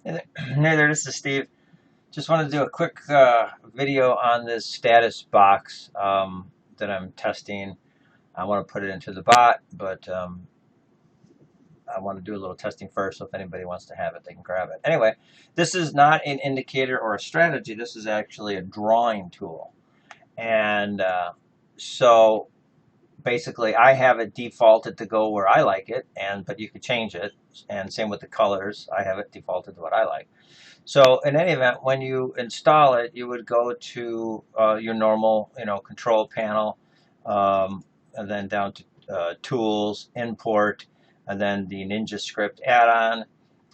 Hey there, this is Steve. Just wanted to do a quick video on this status box that I'm testing. I want to put it into the bot, but I want to do a little testing first, so if anybody wants to have it, they can grab it. Anyway, this is not an indicator or a strategy. This is actually a drawing tool. And so basically, I have it defaulted to go where I like it, but you could change it. And same with the colors. I have it defaulted to what I like. So in any event, when you install it, you would go to your normal, control panel, and then down to tools, import, and then the Ninja script add-on,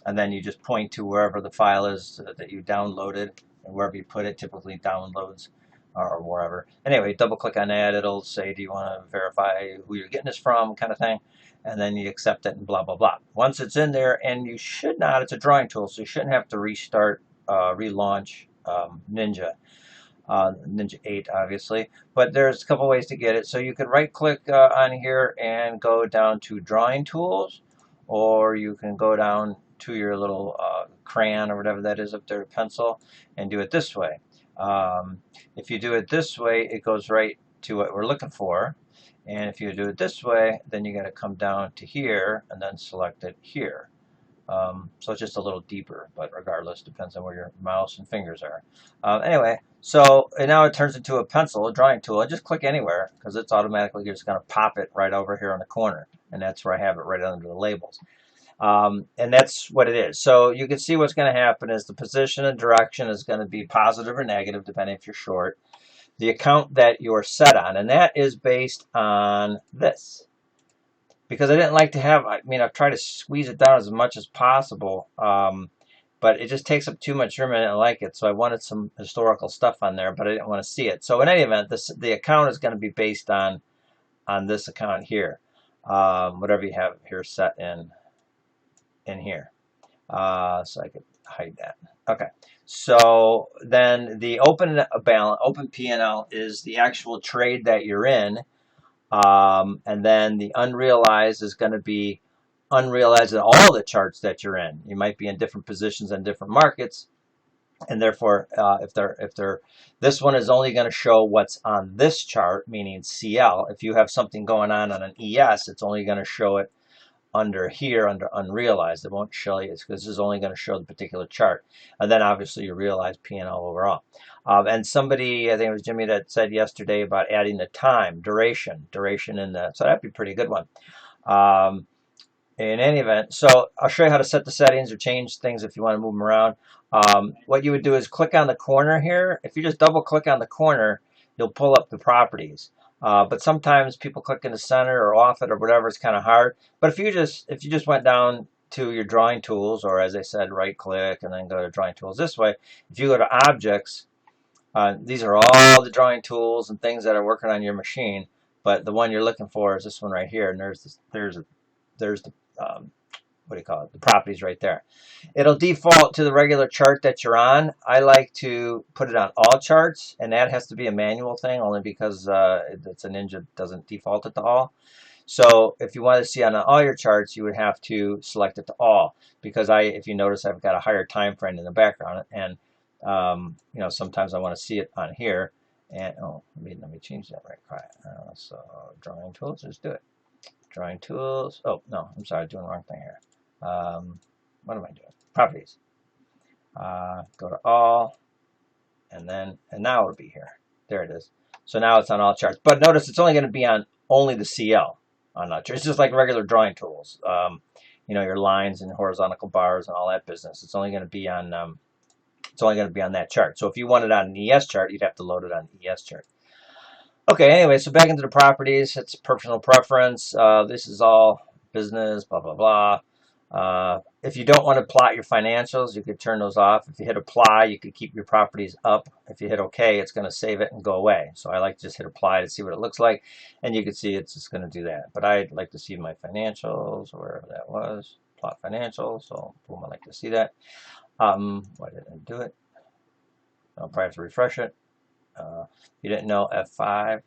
and then you just point to wherever the file is that you downloaded, and wherever you put it, typically downloads or wherever. Anyway, double click on that. It'll say, do you want to verify who you're getting this from, kind of thing. And then you accept it and blah, blah, blah. Once it's in there, and you should not, it's a drawing tool, so you shouldn't have to restart, relaunch Ninja. Ninja 8, obviously. But there's a couple ways to get it. So you can right click on here and go down to drawing tools, or you can go down to your little crayon or whatever that is up there, pencil, and do it this way. If you do it this way, it goes right to what we're looking for. And if you do it this way, then you got to come down to here and then select it here. So it's just a little deeper, but regardless, depends on where your mouse and fingers are. Anyway, so and now it turns into a pencil, a drawing tool. I just click anywhere because it's automatically just going to pop it right over here in the corner. And that's where I have it right under the labels. And that's what it is. So you can see what's going to happen is the position and direction is going to be positive or negative, depending if you're short. The account that you're set on, and that is based on this. Because I didn't like to have, I've tried to squeeze it down as much as possible, but it just takes up too much room and I didn't like it. So I wanted some historical stuff on there, but I didn't want to see it. So in any event, the account is going to be based on this account here, whatever you have here set in here. So I could hide that. Okay. So then the open balance, open P&L is the actual trade that you're in. And then the unrealized is going to be unrealized in all the charts that you're in. You might be in different positions in different markets, and therefore, if this one is only going to show what's on this chart, meaning CL. If you have something going on an ES, it's only going to show it under here, under unrealized. It won't show you, because this is only going to show the particular chart. And then obviously you realize P&L overall. And somebody, I think it was Jimmy, that said yesterday about adding the time, duration in the, so that'd be a pretty good one. In any event, so I'll show you how to set the settings or change things if you want to move them around. What you would do is click on the corner here. If you just double click on the corner, you'll pull up the properties. But sometimes people click in the center or off it or whatever, it's kind of hard. But if you just went down to your drawing tools, or as I said, right click and then go to drawing tools this way. If you go to objects, these are all the drawing tools and things that are working on your machine. But the one you're looking for is this one right here, and there's the what do you call it? The properties right there. It'll default to the regular chart that you're on. I like to put it on all charts, and that has to be a manual thing only because it's a Ninja, doesn't default it to all. So if you want to see on all your charts, you would have to select it to all, because if you notice, I've got a higher time frame in the background, and sometimes I want to see it on here. And let me change that right quick. So drawing tools, let's do it. Drawing tools. Oh no, I'm sorry, I'm doing the wrong thing here. What am I doing? Properties. Go to all, and now it'll be here. There it is. So now it's on all charts. But notice it's only going to be on only the CL on that chart. It's just like regular drawing tools. Your lines and horizontal bars and all that business. It's only going to be on that chart. So if you want it on an ES chart, you'd have to load it on the ES chart. Okay, anyway, so back into the properties. It's personal preference. This is all business, blah, blah, blah. If you don't want to plot your financials, you could turn those off. If you hit apply, you could keep your properties up. If you hit OK, it's going to save it and go away. So I like to just hit apply to see what it looks like. And you can see it's just going to do that. But I'd like to see my financials, or wherever that was. Plot financials. So boom, I like to see that. Why didn't I do it? I'll probably have to refresh it. You didn't know, F5.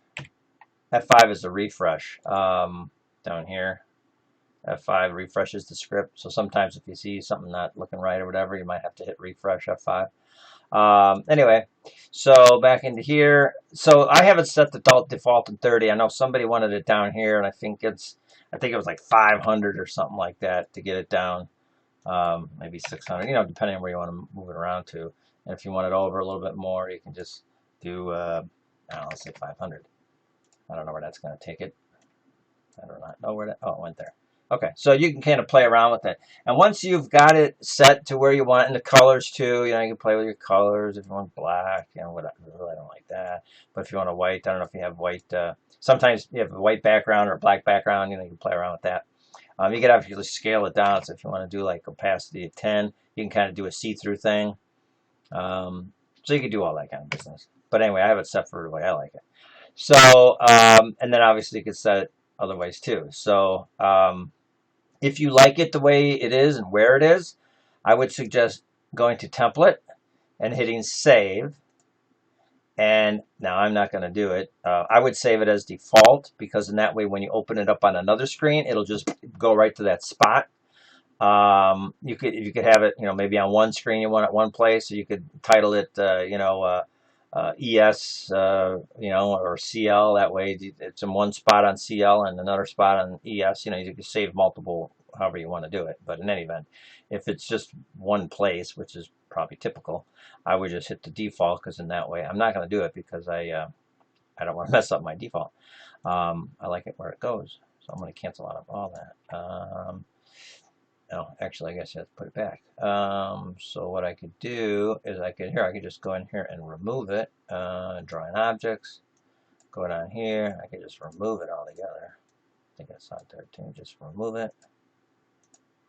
F5 is a refresh down here. F5 refreshes the script. So sometimes if you see something not looking right or whatever, you might have to hit refresh F5. Anyway, so back into here. So I have it set to default in 30. I know somebody wanted it down here, and I think it was like 500 or something like that to get it down. Maybe 600, depending on where you want to move it around to. And if you want it over a little bit more, you can just do, I don't know, let's say 500. I don't know where that's going to take it. I do not know where that, oh, it went there. Okay, so you can kind of play around with it. And once you've got it set to where you want it, and the colors too, you can play with your colors if you want black, whatever. I don't like that. But if you want a white, I don't know if you have white. Sometimes you have a white background or a black background, you can play around with that. You can actually scale it down. So if you want to do like opacity of 10, you can kind of do a see-through thing. So you can do all that kind of business. But anyway, I have it set for the way I like it. So, and then obviously you can set it other ways too. So if you like it the way it is and where it is, I would suggest going to template and hitting save. And now I'm not going to do it. I would save it as default, because in that way when you open it up on another screen, it'll just go right to that spot. You could have it, maybe on one screen you want it one place, so you could title it, ES, or CL. That way it's in one spot on CL and another spot on ES. You can save multiple, however you want to do it. But in any event, if it's just one place, which is probably typical, I would just hit the default, because in that way I'm not going to do it, because I don't want to mess up my default. I like it where it goes, so I'm going to cancel out of all that. No, actually, I guess I have to put it back. So what I could do is I could just go in here and remove it. Drawing objects. Go down here. I could just remove it altogether. I think that's not there too. Just remove it.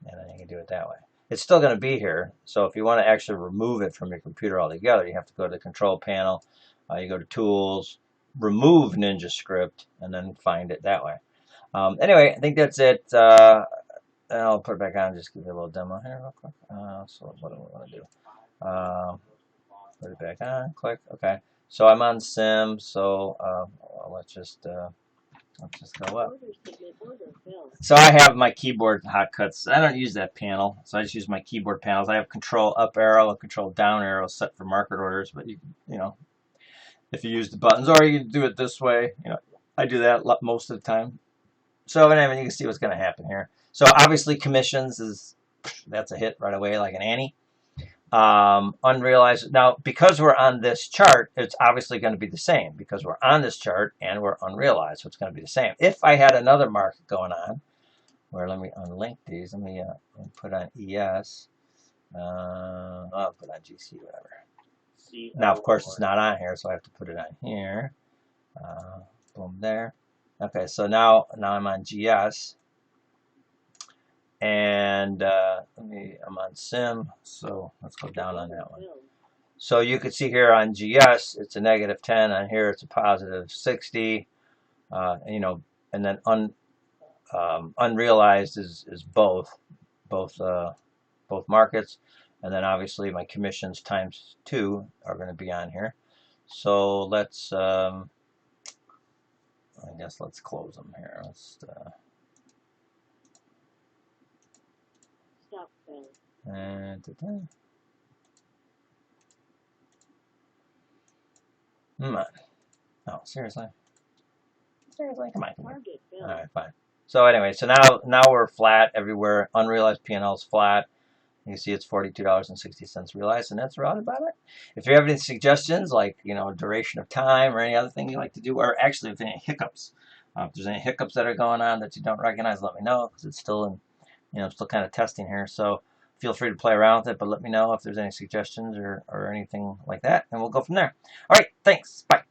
And then you can do it that way. It's still going to be here. So if you want to actually remove it from your computer altogether, you have to go to the control panel. You go to Tools, Remove Ninja Script, and then find it that way. Anyway, I think that's it. And I'll put it back on and just give you a little demo here real quick. So what do we want to do? Put it back on, click, okay. So I'm on Sim, so let's just go up. So I have my keyboard hotcuts. I don't use that panel, so I just use my keyboard panels. I have Control Up arrow and Control Down arrow set for market orders, but you if you use the buttons, or you can do it this way. I do that most of the time. So anyway, you can see what's going to happen here. So obviously commissions that's a hit right away, like an Annie. Unrealized. Now, because we're on this chart, it's obviously going to be the same, because we're on this chart and we're unrealized, so it's going to be the same. If I had another market going on, where let me unlink these. Let me put on ES. I'll put on GC, whatever. Now, of course, it's not on here, so I have to put it on here. Boom, there. Okay, so now I'm on GS. And I'm on Sim, so let's go down on that one. So you can see here on GS, it's a -10. On here, it's a +60. And then unrealized is both markets. And then obviously my commissions ×2 are going to be on here. So let's, I guess let's close them here. Let's. And come on. Oh, seriously? Seriously? Come on. All right, fine. So anyway, so now we're flat everywhere. Unrealized P&L is flat. You can see it's $42.60 realized, and that's right about it. If you have any suggestions, like duration of time or any other thing you like to do, or actually if any hiccups, if there's any hiccups that are going on that you don't recognize, let me know, because it's still in, still kind of testing here. So feel free to play around with it, but let me know if there's any suggestions or anything like that, and we'll go from there. All right, thanks. Bye.